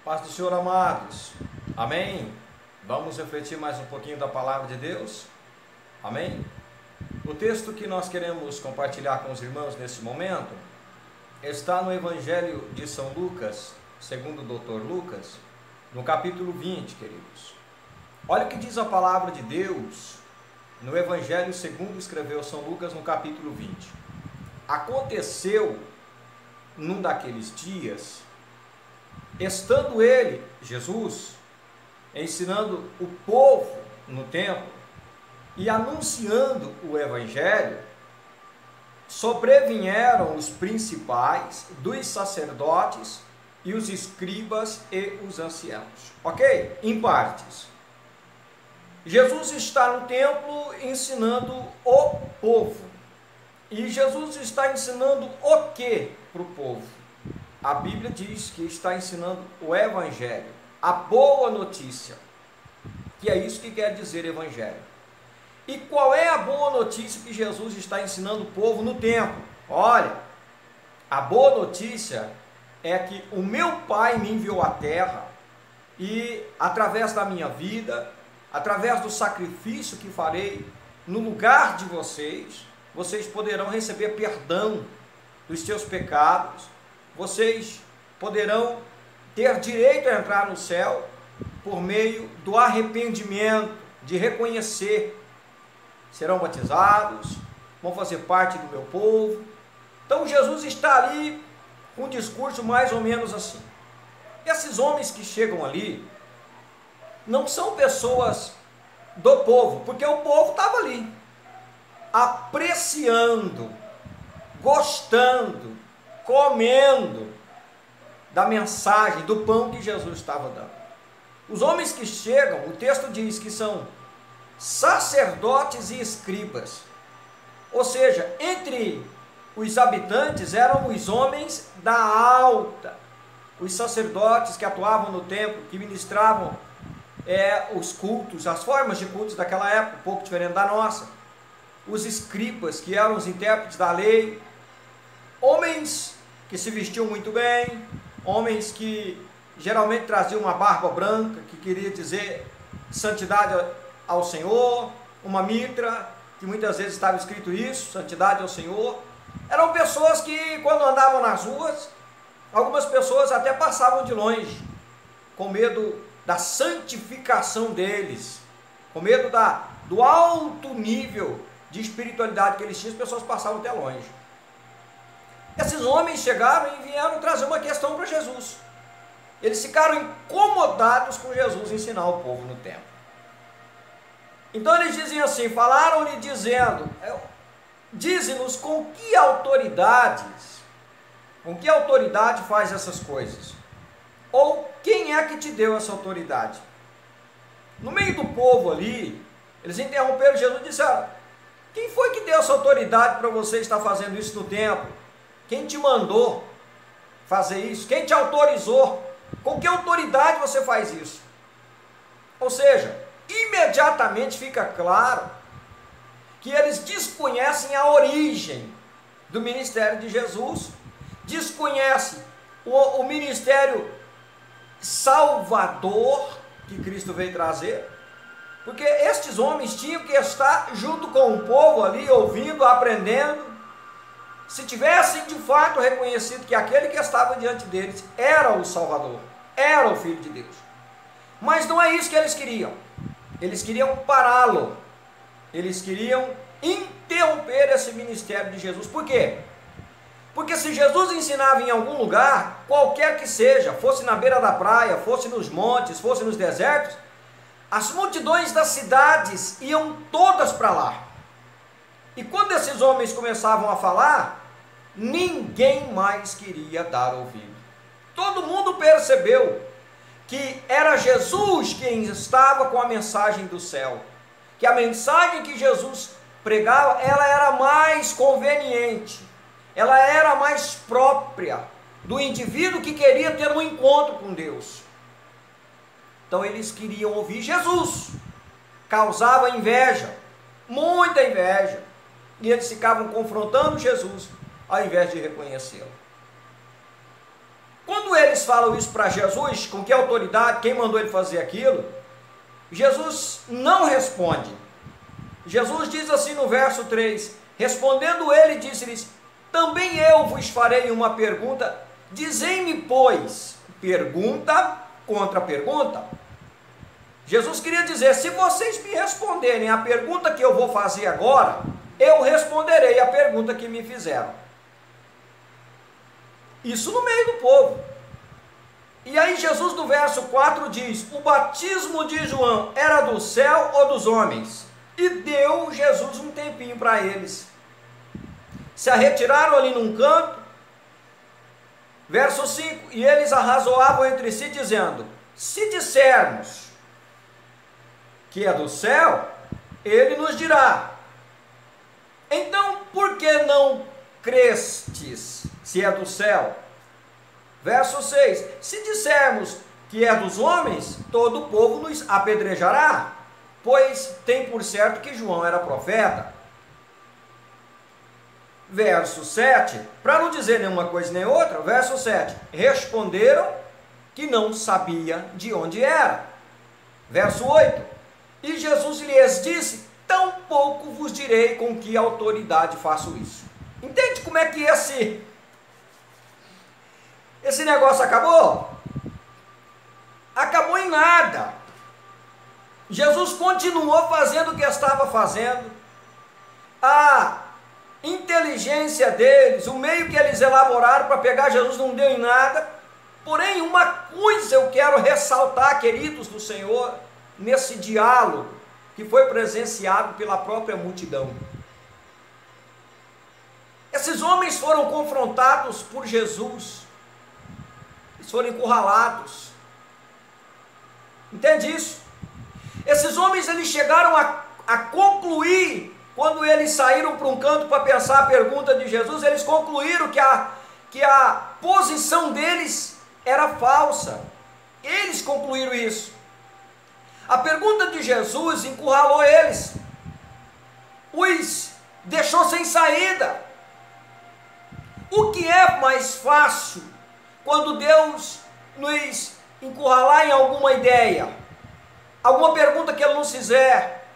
Paz do Senhor, amados. Amém? Vamos refletir mais um pouquinho da palavra de Deus? Amém? O texto que nós queremos compartilhar com os irmãos nesse momento está no Evangelho de São Lucas, segundo o Dr. Lucas, no capítulo 20, queridos. Olha o que diz a palavra de Deus no Evangelho segundo escreveu São Lucas, no capítulo 20. Aconteceu num daqueles dias, estando ele, Jesus, ensinando o povo no templo e anunciando o Evangelho, sobrevieram os principais dos sacerdotes e os escribas e os anciãos. Ok? Em partes. Jesus está no templo ensinando o povo. E Jesus está ensinando o que para o povo? A Bíblia diz que está ensinando o Evangelho, a boa notícia, que é isso que quer dizer Evangelho. E qual é a boa notícia que Jesus está ensinando o povo no templo? Olha, a boa notícia é que o meu Pai me enviou à terra e através da minha vida, através do sacrifício que farei no lugar de vocês, vocês poderão receber perdão dos seus pecados, vocês poderão ter direito a entrar no céu por meio do arrependimento, de reconhecer. Serão batizados, vão fazer parte do meu povo. Então Jesus está ali com um discurso mais ou menos assim. Esses homens que chegam ali não são pessoas do povo, porque o povo estava ali, apreciando, gostando, comendo da mensagem, do pão que Jesus estava dando. Os homens que chegam, o texto diz que são sacerdotes e escribas, ou seja, entre os habitantes eram os homens da alta, os sacerdotes que atuavam no templo, que ministravam os cultos, as formas de cultos daquela época, um pouco diferente da nossa, os escribas, que eram os intérpretes da lei, homens que se vestiam muito bem, homens que geralmente traziam uma barba branca, que queria dizer santidade ao Senhor, uma mitra, que muitas vezes estava escrito isso, santidade ao Senhor. Eram pessoas que, quando andavam nas ruas, algumas pessoas até passavam de longe, com medo da santificação deles, com medo do alto nível de espiritualidade que eles tinham, as pessoas passavam até longe. Esses homens chegaram e vieram trazer uma questão para Jesus. Eles ficaram incomodados com Jesus ensinar o povo no templo. Então eles dizem assim, falaram-lhe dizendo, dize-nos com que autoridade faz essas coisas? Ou quem é que te deu essa autoridade? No meio do povo ali, eles interromperam Jesus e disseram, quem foi que deu essa autoridade para você estar fazendo isso no templo? Quem te mandou fazer isso? Quem te autorizou? Com que autoridade você faz isso? Ou seja, imediatamente fica claro que eles desconhecem a origem do ministério de Jesus, desconhecem o ministério salvador que Cristo veio trazer, porque estes homens tinham que estar junto com o povo ali, ouvindo, aprendendo. Se tivessem de fato reconhecido que aquele que estava diante deles era o Salvador, era o Filho de Deus. Mas não é isso que eles queriam. Eles queriam pará-lo. Eles queriam interromper esse ministério de Jesus. Por quê? Porque se Jesus ensinava em algum lugar, qualquer que seja, fosse na beira da praia, fosse nos montes, fosse nos desertos, as multidões das cidades iam todas para lá. E quando esses homens começavam a falar, ninguém mais queria dar ouvido. Todo mundo percebeu que era Jesus quem estava com a mensagem do céu, que a mensagem que Jesus pregava, ela era mais conveniente, ela era mais própria do indivíduo que queria ter um encontro com Deus. Então eles queriam ouvir Jesus, causava inveja, muita inveja, e eles ficavam confrontando Jesus, ao invés de reconhecê-lo. Quando eles falam isso para Jesus, com que autoridade, quem mandou ele fazer aquilo, Jesus não responde. Jesus diz assim no verso 3, respondendo ele, disse-lhes, também eu vos farei uma pergunta, dizei-me, pois, pergunta contra pergunta. Jesus queria dizer, se vocês me responderem a pergunta que eu vou fazer agora, eu responderei a pergunta que me fizeram. Isso no meio do povo. E aí Jesus no verso 4 diz, o batismo de João era do céu ou dos homens? E deu Jesus um tempinho para eles. Se retiraram ali num canto. Verso 5, e eles arrazoavam entre si, dizendo, se dissermos que é do céu, ele nos dirá, então por que não crestes, se é do céu? Verso 6, se dissermos que é dos homens, todo o povo nos apedrejará, pois tem por certo que João era profeta. Verso 7, para não dizer nenhuma coisa nem outra, verso 7, responderam que não sabia de onde era. Verso 8, e Jesus lhes disse, tampouco vos direi com que autoridade faço isso. Entende como é que esse negócio acabou? Acabou em nada. Jesus continuou fazendo o que estava fazendo. A inteligência deles, o meio que eles elaboraram para pegar Jesus não deu em nada. Porém, uma coisa eu quero ressaltar, queridos do Senhor, nesse diálogo que foi presenciado pela própria multidão. Esses homens foram confrontados por Jesus, eles foram encurralados. Entende isso? Esses homens eles chegaram a concluir, quando eles saíram para um canto para pensar a pergunta de Jesus, eles concluíram que a posição deles era falsa. Eles concluíram isso. A pergunta de Jesus encurralou eles, os deixou sem saída. O que é mais fácil quando Deus nos encurralar em alguma ideia, alguma pergunta que Ele nos fizer,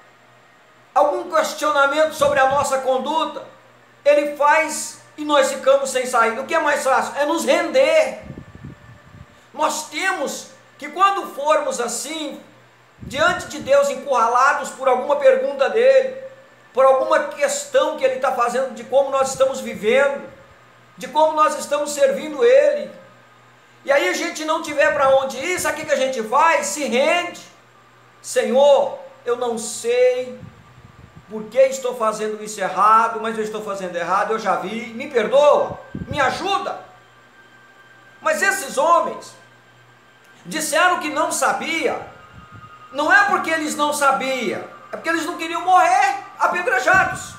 algum questionamento sobre a nossa conduta, Ele faz e nós ficamos sem saída? O que é mais fácil? É nos render. Nós temos que, quando formos assim, diante de Deus, encurralados por alguma pergunta dEle, por alguma questão que Ele está fazendo de como nós estamos vivendo, de como nós estamos servindo Ele, e aí a gente não tiver para onde ir, sabe o que a gente faz? Se rende. Senhor, eu não sei por que estou fazendo isso errado, mas eu estou fazendo errado, eu já vi, me perdoa, me ajuda. Mas esses homens disseram que não sabia, não é porque eles não sabiam, é porque eles não queriam morrer apedrejados.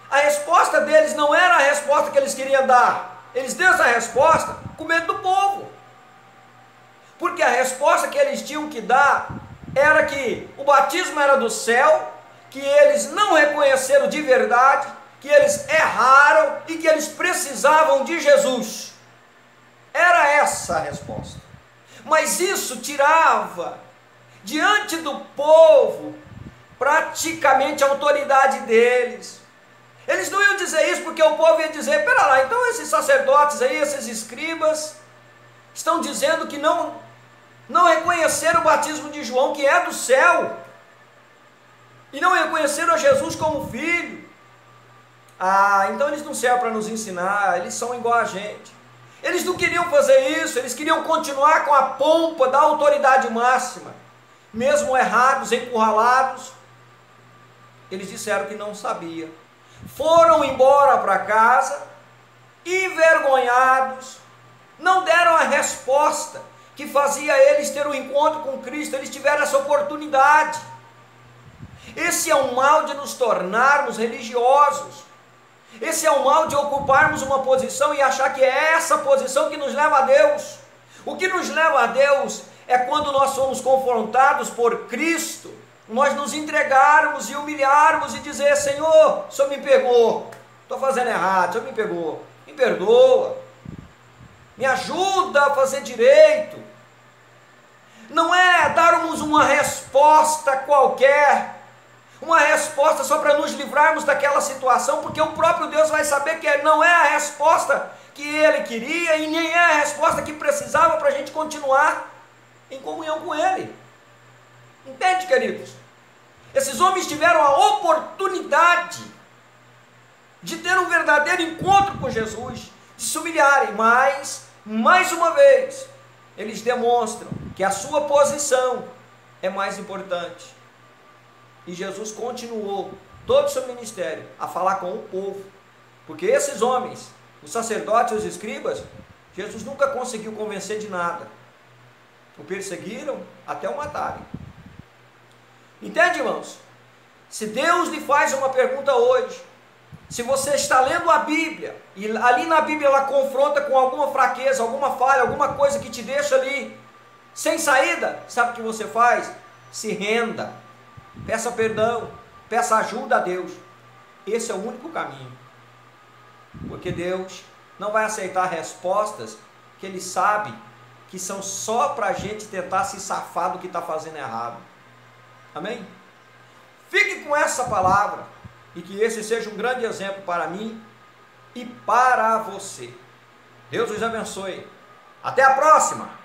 A resposta deles não era a resposta que eles queriam dar, eles deram essa resposta com medo do povo, porque a resposta que eles tinham que dar era que o batismo era do céu, que eles não reconheceram de verdade, que eles erraram e que eles precisavam de Jesus. Era essa a resposta. Mas isso tirava diante do povo praticamente a autoridade deles. Eles não iam dizer isso porque o povo ia dizer, pera lá, então esses sacerdotes aí, esses escribas, estão dizendo que não reconheceram o batismo de João, que é do céu, e não reconheceram a Jesus como filho. Então eles não servem para nos ensinar, eles são igual a gente. Eles não queriam fazer isso, eles queriam continuar com a pompa da autoridade máxima. Mesmo errados, encurralados, eles disseram que não sabia. Foram embora para casa, envergonhados, não deram a resposta que fazia eles ter um encontro com Cristo. Eles tiveram essa oportunidade. Esse é o mal de nos tornarmos religiosos. Esse é o mal de ocuparmos uma posição e achar que é essa posição que nos leva a Deus. O que nos leva a Deus é quando nós somos confrontados por Cristo, nós nos entregarmos e humilharmos e dizer, Senhor, o Senhor me pegou, estou fazendo errado, o Senhor me pegou, me perdoa, me ajuda a fazer direito. Não é darmos uma resposta qualquer, uma resposta só para nos livrarmos daquela situação, porque o próprio Deus vai saber que não é a resposta que Ele queria e nem é a resposta que precisava para a gente continuar em comunhão com Ele. Entende, queridos? Esses homens tiveram a oportunidade de ter um verdadeiro encontro com Jesus, de se humilharem, mas, mais uma vez, eles demonstram que a sua posição é mais importante. E Jesus continuou todo o seu ministério a falar com o povo, porque esses homens, os sacerdotes e os escribas, Jesus nunca conseguiu convencer de nada. O perseguiram até o matarem. Entende, irmãos? Se Deus lhe faz uma pergunta hoje, se você está lendo a Bíblia, e ali na Bíblia ela confronta com alguma fraqueza, alguma falha, alguma coisa que te deixa ali sem saída, sabe o que você faz? Se renda, peça perdão, peça ajuda a Deus. Esse é o único caminho, porque Deus não vai aceitar respostas que Ele sabe que são só para a gente tentar se safar do que está fazendo errado. Amém? Fique com essa palavra e que esse seja um grande exemplo para mim e para você. Deus os abençoe. Até a próxima!